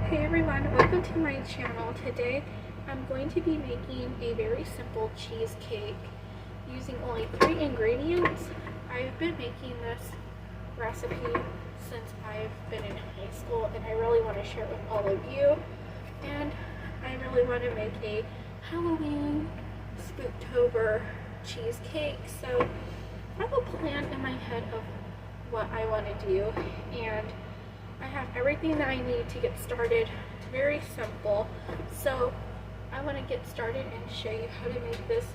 Hey everyone, welcome to my channel. Today I'm going to be making a very simple cheesecake using only 3 ingredients. I've been making this recipe since I've been in high school and I really want to share it with all of you. And I really want to make a Halloween Spooktober cheesecake. So I have a plan in my head of what I want to do, and I have everything that I need to get started. It's very simple, so I want to get started and show you how to make this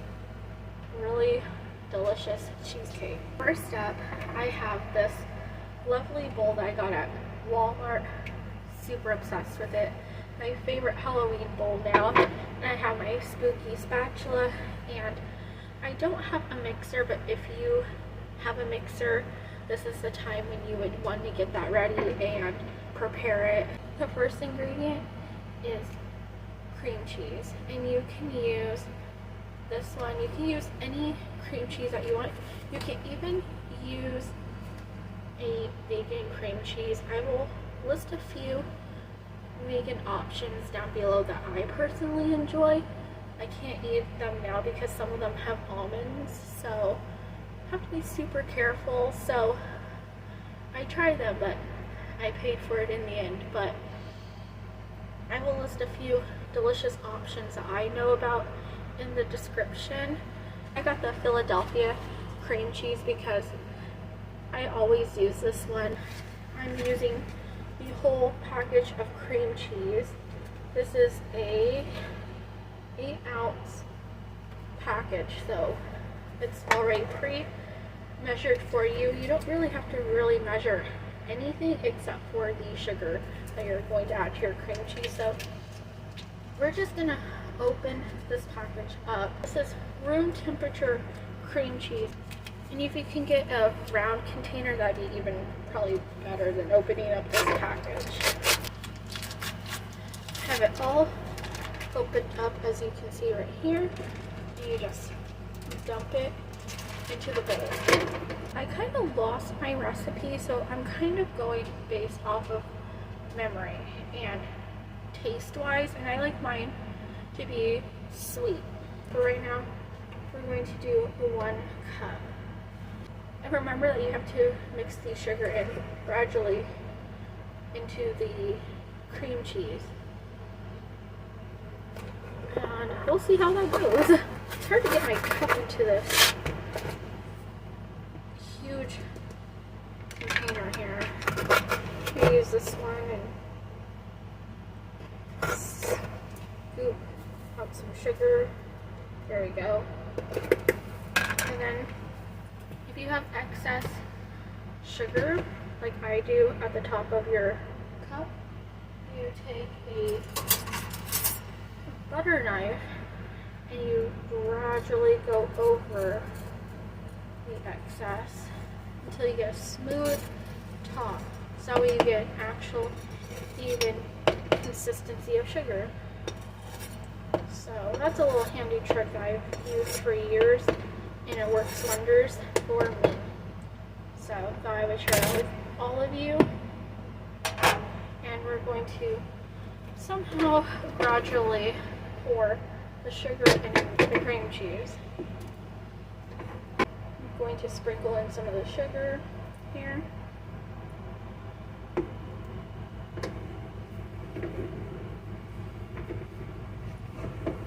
really delicious cheesecake. First up, I have this lovely bowl that I got at Walmart. Super obsessed with it. My favorite Halloween bowl now. And I have my spooky spatula, and I don't have a mixer, but if you have a mixer, this is the time when you would want to get that ready and prepare it. The first ingredient is cream cheese, and you can use this one. You can use any cream cheese that you want. You can even use a vegan cream cheese. I will list a few vegan options down below that I personally enjoy. I can't eat them now because some of them have almonds, so have to be super careful. So I tried them, but I paid for it in the end. But I will list a few delicious options that I know about in the description. I got the Philadelphia cream cheese because I always use this one. I'm using the whole package of cream cheese. This is a 8-ounce package, so it's already pre-measured for you. You don't really have to really measure anything except for the sugar that you're going to add to your cream cheese. So we're just gonna open this package up. This is room temperature cream cheese, and if you can get a round container, that'd be even probably better than opening up this package. Have it all opened up, as you can see right here. You just dump it into the bowl. I kind of lost my recipe, so I'm kind of going based off of memory and taste wise, and I like mine to be sweet. But right now we're going to do 1 cup. And remember that you have to mix the sugar in gradually into the cream cheese. And we'll see how that goes. It's hard to get my cup into this huge container here. I'm going to use this one and scoop out some sugar. There we go. And then if you have excess sugar, like I do, at the top of your cup, you take a butter knife and you gradually go over the excess until you get a smooth top. So that way you get an actual even consistency of sugar. So that's a little handy trick I've used for years, and it works wonders for me. So I thought I would share that with all of you. And we're going to somehow gradually pour the sugar into the cream cheese. I'm going to sprinkle in some of the sugar here.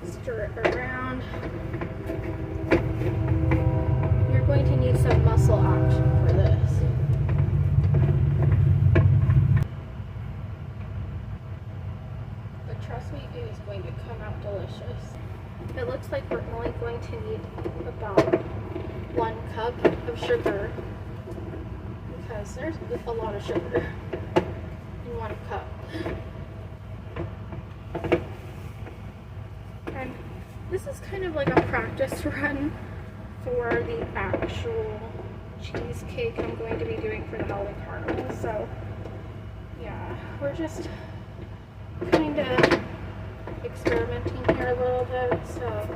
Stir it around. You're going to need some muscle action for this. But trust me, it is going to come out delicious. It looks like we're only going to need about 1 cup of sugar because there's a lot of sugar in 1 cup. And this is kind of like a practice run for the actual cheesecake I'm going to be doing for the Halloween Carnival. So yeah, we're just kind of experimenting here a little bit, so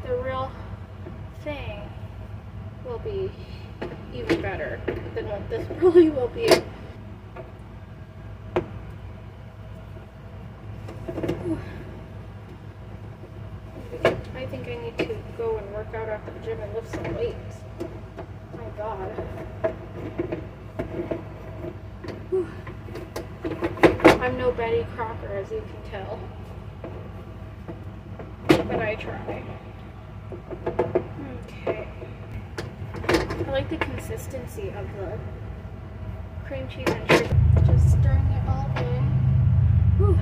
the real thing will be even better than what this really will be. think I need to go and work out at the gym and lift some weights. My God. Whew. I'm no Betty Crocker, as you can tell. But I try. Okay. I like the consistency of the cream cheese and sugar. Just stirring it all in. Whew.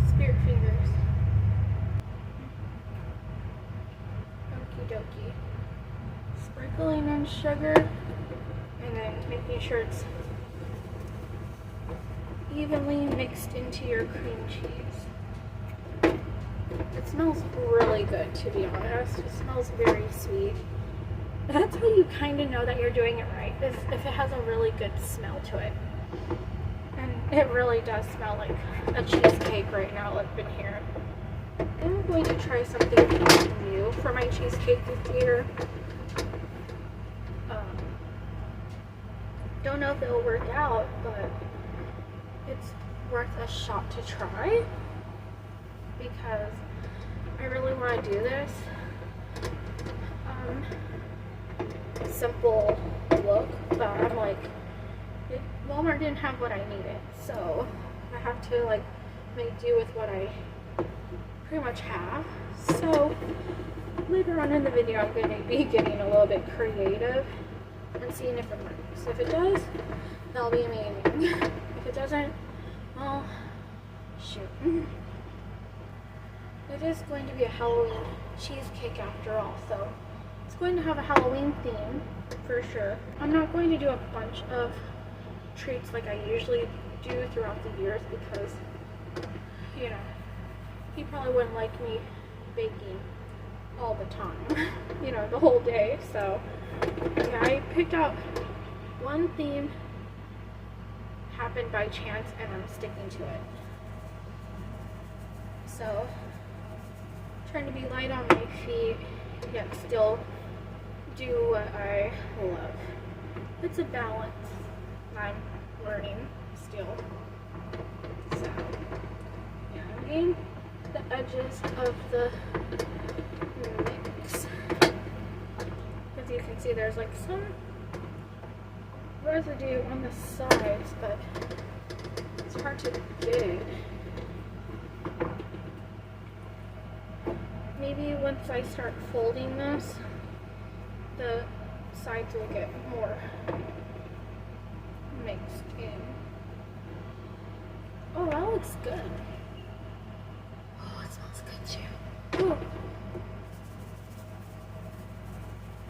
Spirit fingers. Okie dokie. Sprinkling in sugar and then making sure it's evenly mixed into your cream cheese. It smells really good, to be honest. It smells very sweet. That's how you kind of know that you're doing it right, is if it has a really good smell to it. And it really does smell like a cheesecake right now up in here. I'm going to try something new for my cheesecake this year. Don't know if it'll work out, but it's worth a shot to try because I really want to do this. Simple look, but I'm like, Walmart didn't have what I needed, so I have to like make do with what I pretty much have. So later on in the video I'm going to be getting a little bit creative and seeing if it works. If it does, that'll be amazing. If it doesn't, well, shoot. It is going to be a Halloween cheesecake after all, so it's going to have a Halloween theme for sure. I'm not going to do a bunch of treats like I usually do throughout the years because, you know, he probably wouldn't like me baking all the time, you know, the whole day. So yeah, I picked out one theme, happened by chance, and I'm sticking to it. So trying to be light on my feet, yet still do what I love. It's a balance I'm learning still. So yeah, I'm getting the edges of the mix. As you can see, there's like some residue on the sides, but it's hard to get. Maybe once I start folding this, the sides will get more mixed in. Oh, that looks good. Oh, it smells good too. Oh.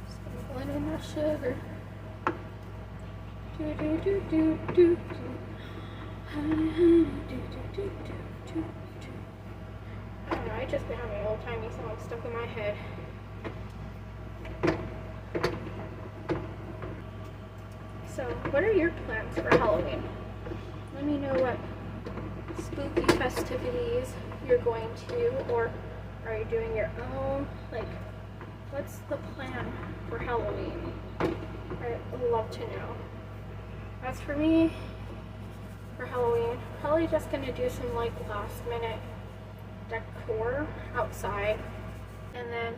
Sprinkling in that sugar. Do do do do do do. I don't know, I just been having old timey songs stuck in my head. So, what are your plans for Halloween? Let me know what spooky festivities you're going to, or are you doing your own? Like, what's the plan for Halloween? I'd love to know. As for me, for Halloween, probably just gonna do some like last minute decor outside, and then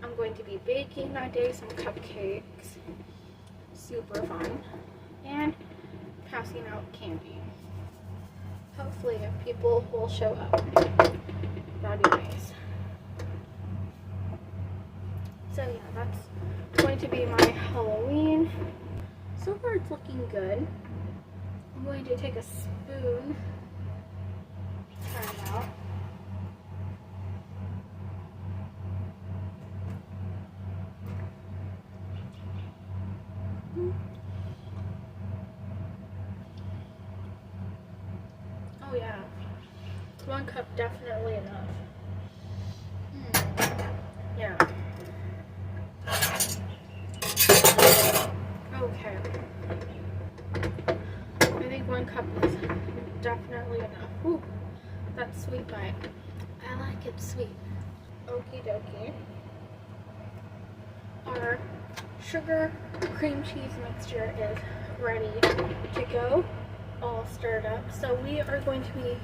I'm going to be baking that day some cupcakes, super fun, and passing out candy. Hopefully if people will show up, that'd be nice. So yeah, that's going to be my Halloween. So far it's looking good. I'm going to take a spoon, try it out. Oh yeah, 1 cup definitely enough. Yeah. Okay. I think 1 cup is definitely enough. Ooh, that's sweet bite. I like it sweet. Okie dokie. Our sugar cream cheese mixture is ready to go, all stirred up. So we are going to be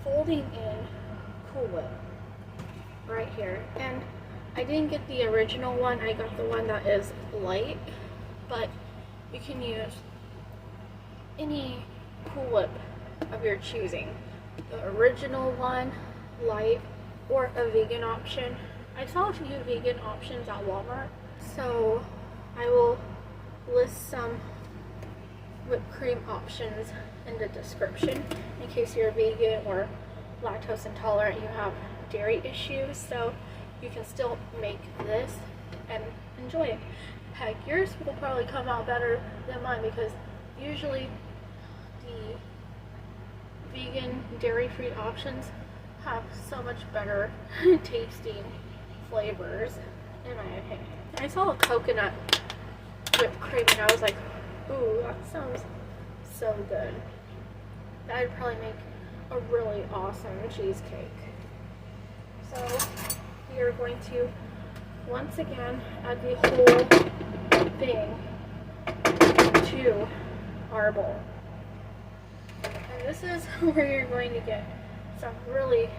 folding in Cool Whip right here. And I didn't get the original one, I got the one that is light, but you can use any Cool Whip of your choosing. The original one, light, or a vegan option. I saw a few vegan options at Walmart, so I will list some whipped cream options in the description in case you're vegan or lactose intolerant, you have dairy issues, so you can still make this and enjoy it. Heck, yours will probably come out better than mine because usually the vegan dairy-free options have so much better tasting flavors in my opinion. I saw a coconut whipped cream and I was like, ooh, that sounds so good. That would probably make a really awesome cheesecake. So we are going to once again add the whole thing to our bowl. And this is where you're going to get some really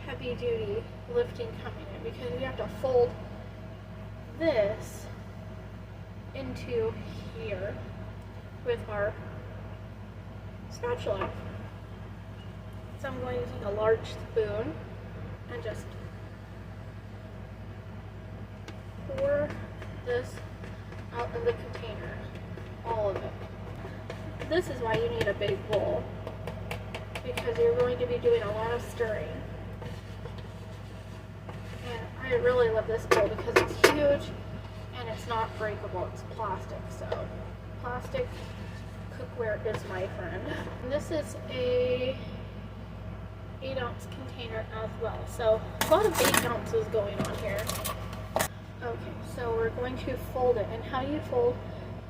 heavy duty lifting coming in, because you have to fold this into here with our spatula. So I'm going to take a large spoon and just pour this out of the container, all of it. This is why you need a big bowl, because you're going to be doing a lot of stirring. And I really love this bowl because it's huge and it's not breakable, it's plastic, so plastic cookware is my friend. And this is a 8-ounce container as well, so a lot of 8 ounces going on here. Okay, so we're going to fold it, and how you fold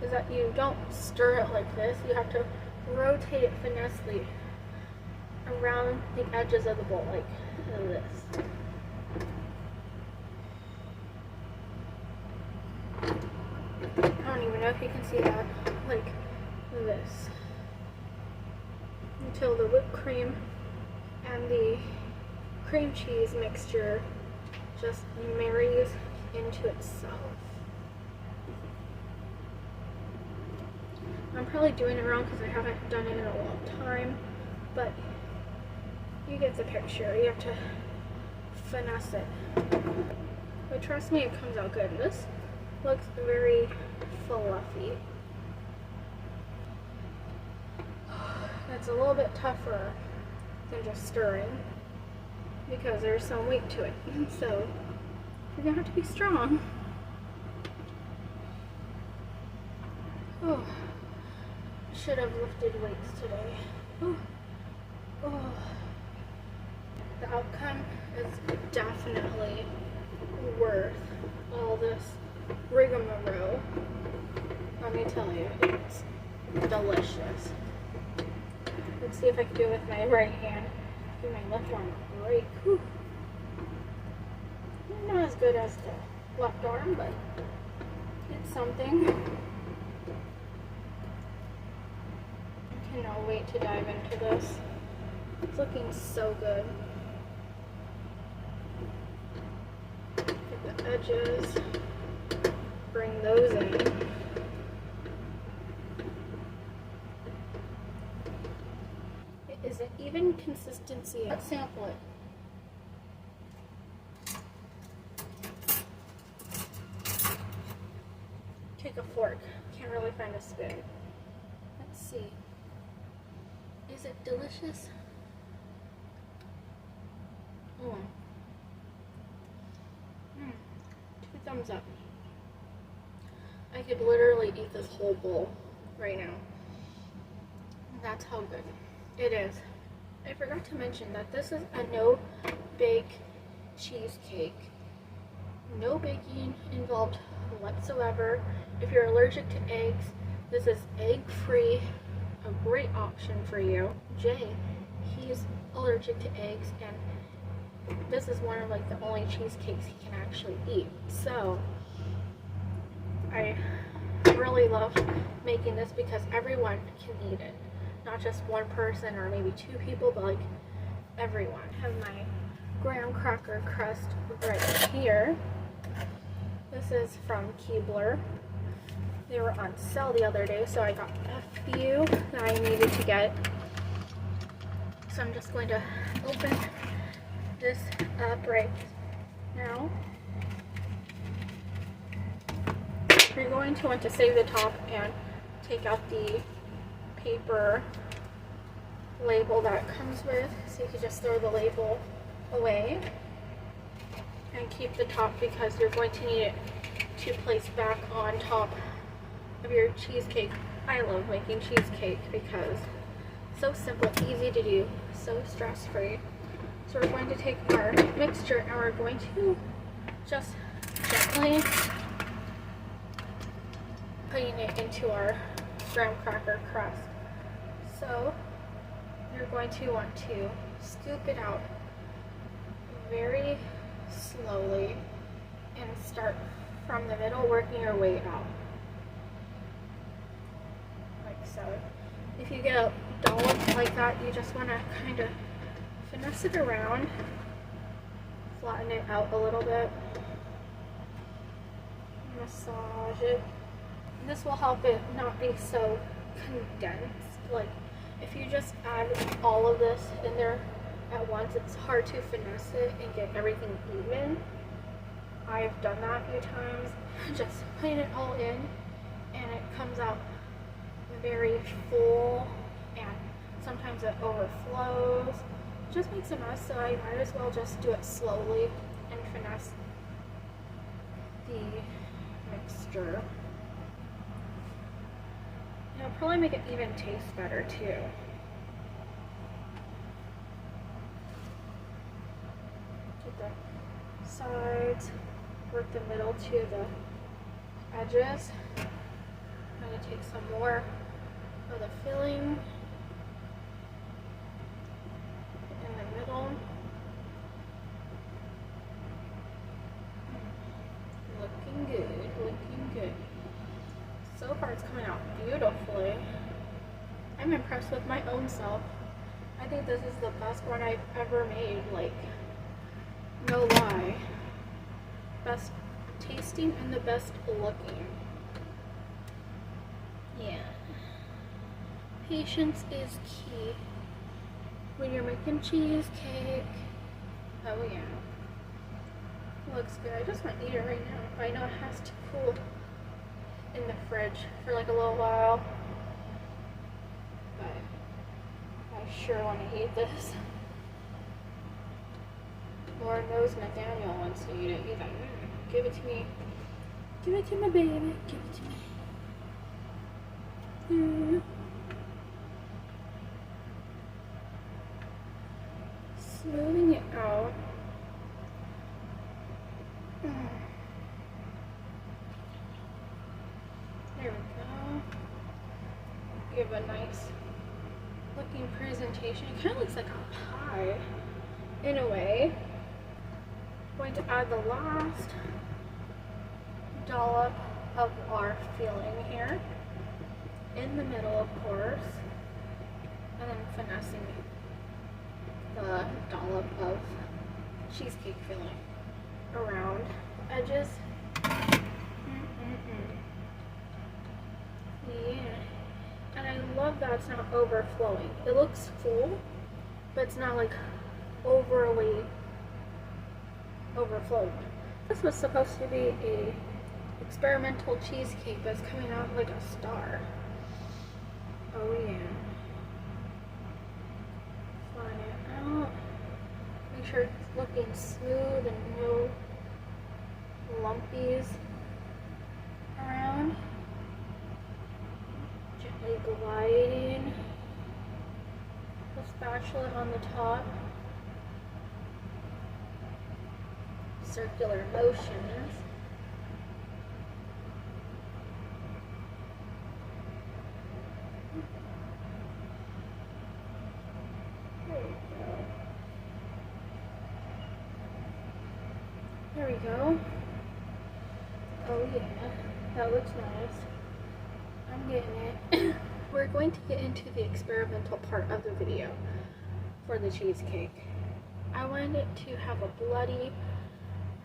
is that you don't stir it like this, you have to rotate it finessely around the edges of the bowl, like this. I don't even know if you can see that, like this, until the whipped cream and the cream cheese mixture just marries into itself. I'm probably doing it wrong because I haven't done it in a long time, but you get the picture. You have to finesse it. But trust me, it comes out good. This looks very fluffy. It's a little bit tougher than just stirring because there's some weight to it. So you're gonna have to be strong. Oh, should have lifted weights today. Oh. Oh. The outcome is definitely worth all this rigmarole. Let me tell you, it's delicious. Let's see if I can do it with my right hand. Give my left arm a break. Whew. Not as good as the left arm, but it's something. I cannot wait to dive into this. It's looking so good. Get the edges, bring those in. It is an even consistency. Let's sample it. Take a fork. Can't really find a spoon. Let's see. Is it delicious? Mm. 2 thumbs up. I could literally eat this whole bowl right now. That's how good it is. I forgot to mention that this is a no-bake cheesecake. No baking involved whatsoever. If you're allergic to eggs, this is egg-free, a great option for you. Jay, he's allergic to eggs, and this is one of like the only cheesecakes he can actually eat. So I really love making this because everyone can eat it. Not just one person or maybe 2 people, but like everyone. I have my graham cracker crust right here. This is from Keebler. They were on sale the other day, so I got a few that I needed to get. So I'm just going to open this up right now. You're going to want to save the top and take out the paper label that it comes with, so you can just throw the label away and keep the top because you're going to need it to place back on top of your cheesecake. I love making cheesecake because it's so simple, easy to do, so stress-free. So we're going to take our mixture and we're going to just gently putting it into our graham cracker crust. So you're going to want to scoop it out very slowly and start from the middle, working your way out. Like so. If you get a dollop like that, you just want to kind of finesse it around, flatten it out a little bit, massage it. This will help it not be so condensed. Like if you just add all of this in there at once, it's hard to finesse it and get everything even. I've done that a few times, just putting it all in, and it comes out very full, and sometimes it overflows. It just makes a mess, so I might as well just do it slowly and finesse the mixture. It'll probably make it even taste better too. Get the sides, work the middle to the edges. I'm going to take some more of the filling in the middle. Looking good, looking good. So far it's coming out beautifully. I'm impressed with my own self. I think this is the best one I've ever made, like, no lie. Best tasting and the best looking. Yeah. Patience is key when you're making cheesecake. Oh yeah. Looks good. I just want to eat it right now. I know it has to cool in the fridge for like a little while, but I sure want to eat this. Lord knows Nathaniel wants to eat it. He's like, give it to me. Give it to me, baby. Give it to me. Smoothing it out. There we go. Give a nice looking presentation. It kind of looks like a pie in a way. I'm going to add the last dollop of our filling here in the middle, of course, and then finessing the dollop of cheesecake filling around edges. Yeah, and I love that it's not overflowing. It looks full, but it's not like overly overflowing. This was supposed to be a experimental cheesecake, but it's coming out like a star. Oh yeah. Flatten it out. Make sure it's looking smooth and no lumpies around. Gently gliding the spatula on the top. Circular motions. There we go. Oh yeah, that looks nice. I'm getting it. We're going to get into the experimental part of the video for the cheesecake. I wanted it to have a bloody,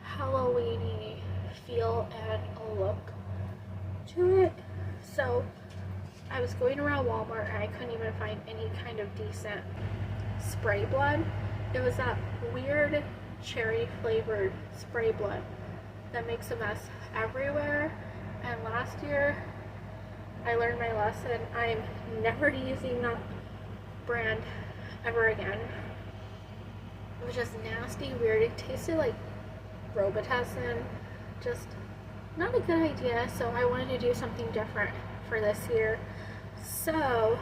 Halloween-y feel and a look to it. So I was going around Walmart and I couldn't even find any kind of decent spray blood. It was that weird cherry flavored spray blood that makes a mess everywhere. And last year I learned my lesson. I'm never using that brand ever again. It was just nasty, weird. It tasted like Robitussin. Just not a good idea. So I wanted to do something different for this year. So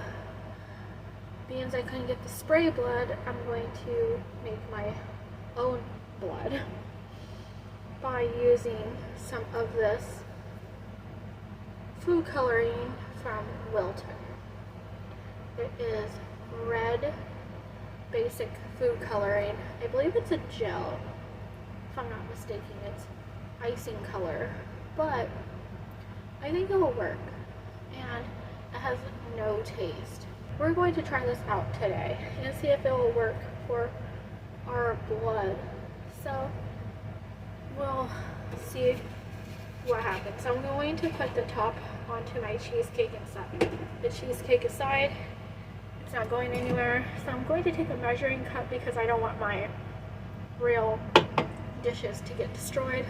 being as I couldn't get the spray blood, I'm going to make my own blood by using some of this food coloring from Wilton. It is red basic food coloring. I believe it's a gel, if I'm not mistaken. It's icing color, but I think it will work, and it has no taste. We're going to try this out today and see if it will work for our blood. So we'll see what happens. So I'm going to put the top onto my cheesecake and set the cheesecake aside. It's not going anywhere. So I'm going to take a measuring cup because I don't want my real dishes to get destroyed.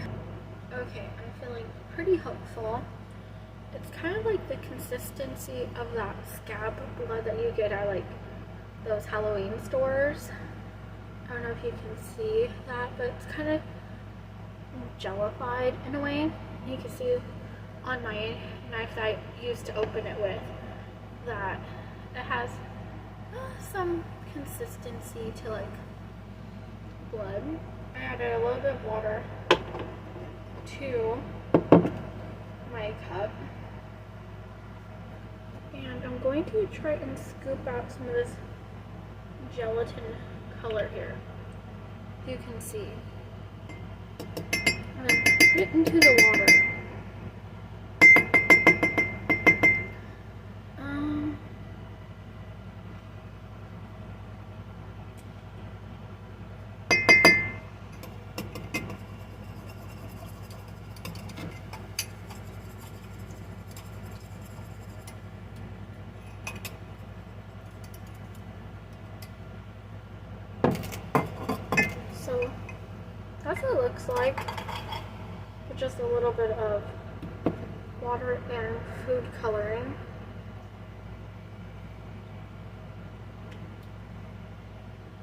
Okay, I'm feeling pretty hopeful. It's kind of like the consistency of that scab blood that you get at like those Halloween stores. I don't know if you can see that, but it's kind of jellified in a way. You can see on my knife that I used to open it with that it has some consistency to like blood. I added a little bit of water to my cup, and I'm going to try and scoop out some of this gelatin color here. You can see. And then put it into the water. So that's what it looks like, with just a little bit of water and food coloring.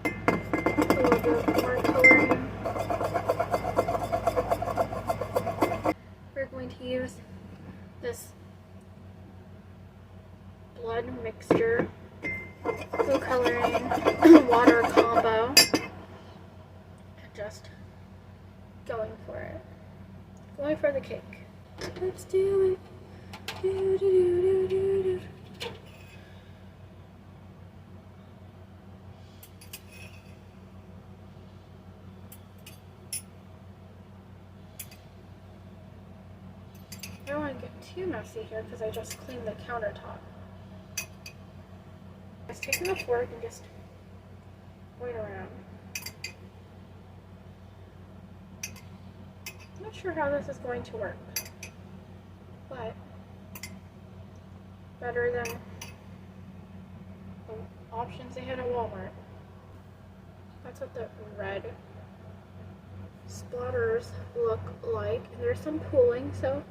A little bit more coloring. We're going to use this blood mixture, food coloring, water combo. Just going for it. Going for the cake. Let's do it. Do, do, do, do, do, do. I don't want to get too messy here because I just cleaned the countertop. Just taking a fork and just going around. Not sure how this is going to work, but better than the options they had at Walmart. That's what the red splatters look like, and there's some pooling, so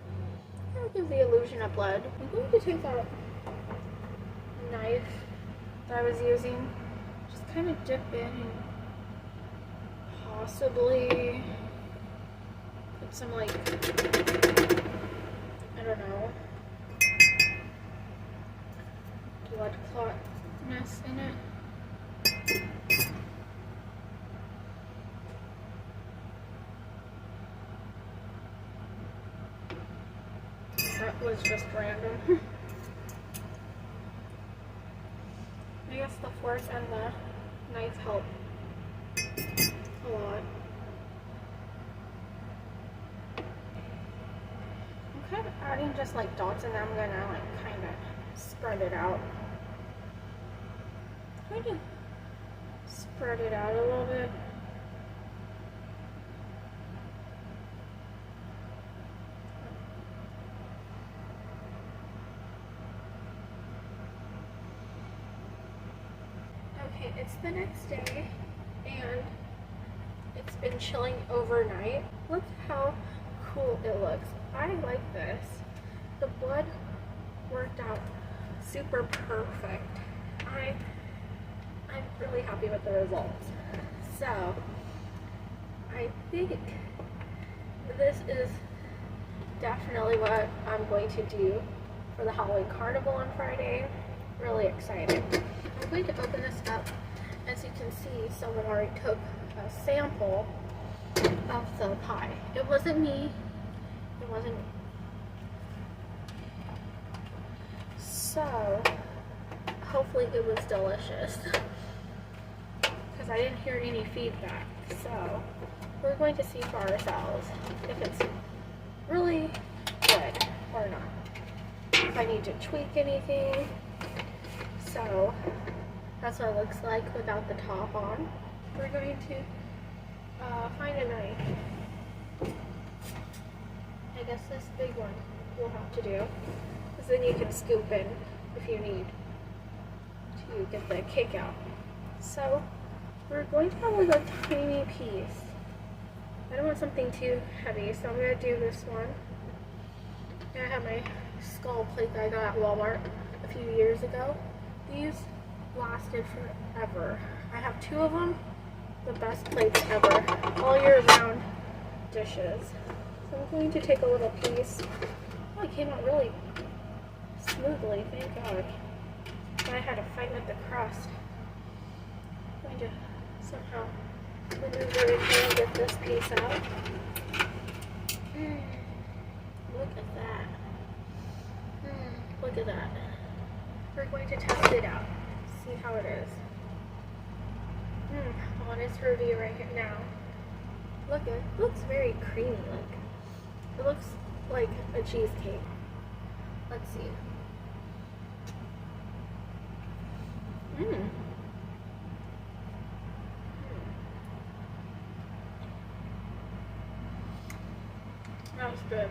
it gives the illusion of blood. I'm going to take that knife that I was using, just kind of dip in and possibly put some, like, I don't know, blood clotness in it. That was just random. I guess the fork and the knife help a lot. I'm kind of adding just like dots, and then I'm gonna like kind of spread it out. I'm going to spread it out a little bit. it's the next day and it's been chilling overnight. Look how cool it looks. I like this. The blood worked out super perfect. I'm really happy with the results. So I think this is definitely what I'm going to do for the Halloween Carnival on Friday. Really excited. I'm going to open this up. As you can see, someone already took a sample of the pie. It wasn't me. It wasn't me. So hopefully it was delicious, because I didn't hear any feedback. So we're going to see for ourselves if it's really good or not, if I need to tweak anything. So that's what it looks like without the top on. We're going to find a knife. I guess this big one you'll have to do, because then you can scoop in if you need to get the cake out. So we're going to have like a tiny piece. I don't want something too heavy, so I'm going to do this one. And I have my skull plate that I got at Walmart a few years ago. These lasted forever. I have 2 of them. The best plates ever. All year round dishes. So I'm going to take a little piece. Oh, it came out really smoothly, thank God. I had to fight with the crust. I'm going to somehow maneuver in here and get this piece out. Look at that. Look at that. We're going to test it out. See how it is. Honest review right here now. Look, it looks very creamy. Like it looks like a cheesecake. Let's see. That was good.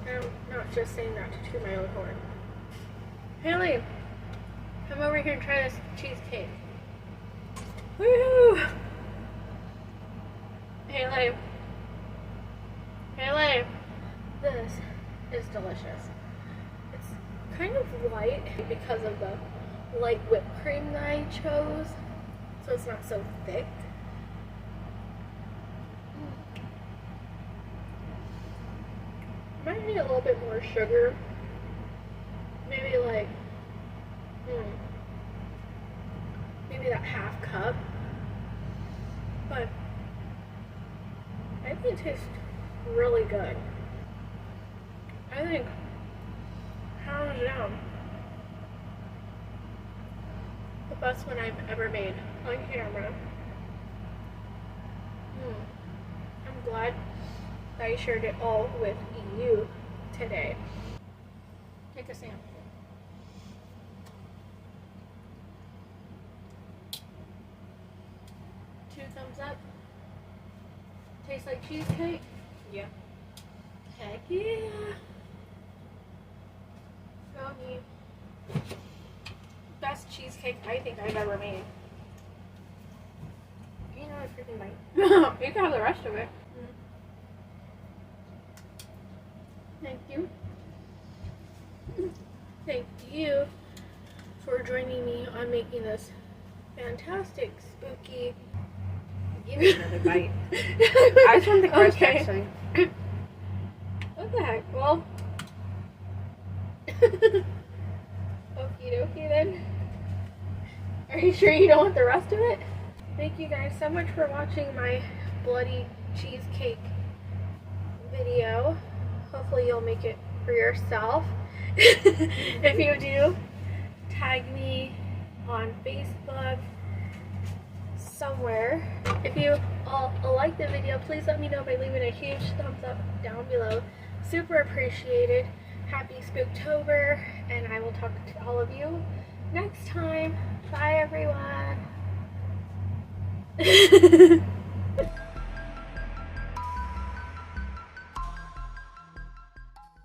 I'm not just saying that to toot my own horn. Haley, come over here and try this cheesecake. Woohoo! Haley. Haley. This is delicious. It's kind of light because of the light whipped cream that I chose, so it's not so thick. Might need a little bit more sugar. Maybe like, maybe that half cup. But I think it tastes really good. I think, hands down, the best one I've ever made on camera. I'm glad I shared it all with you today. Take a sample. Two thumbs up. Tastes like cheesecake? Yeah. Heck yeah. So neat. Best cheesecake I think I've ever made. You know I freaking bite. You can have the rest of it. Thank you. Thank you for joining me on making this fantastic, spooky. Give me another bite. I just want the crust, okay. actually. What the heck? Well, okie dokie then. Are you sure you don't want the rest of it? Thank you guys so much for watching my bloody cheesecake video. Hopefully you'll make it for yourself. If you do, tag me on Facebook somewhere. If you all like the video, please let me know by leaving a huge thumbs up down below. Super appreciated. Happy Spooktober, and I will talk to all of you next time. Bye everyone.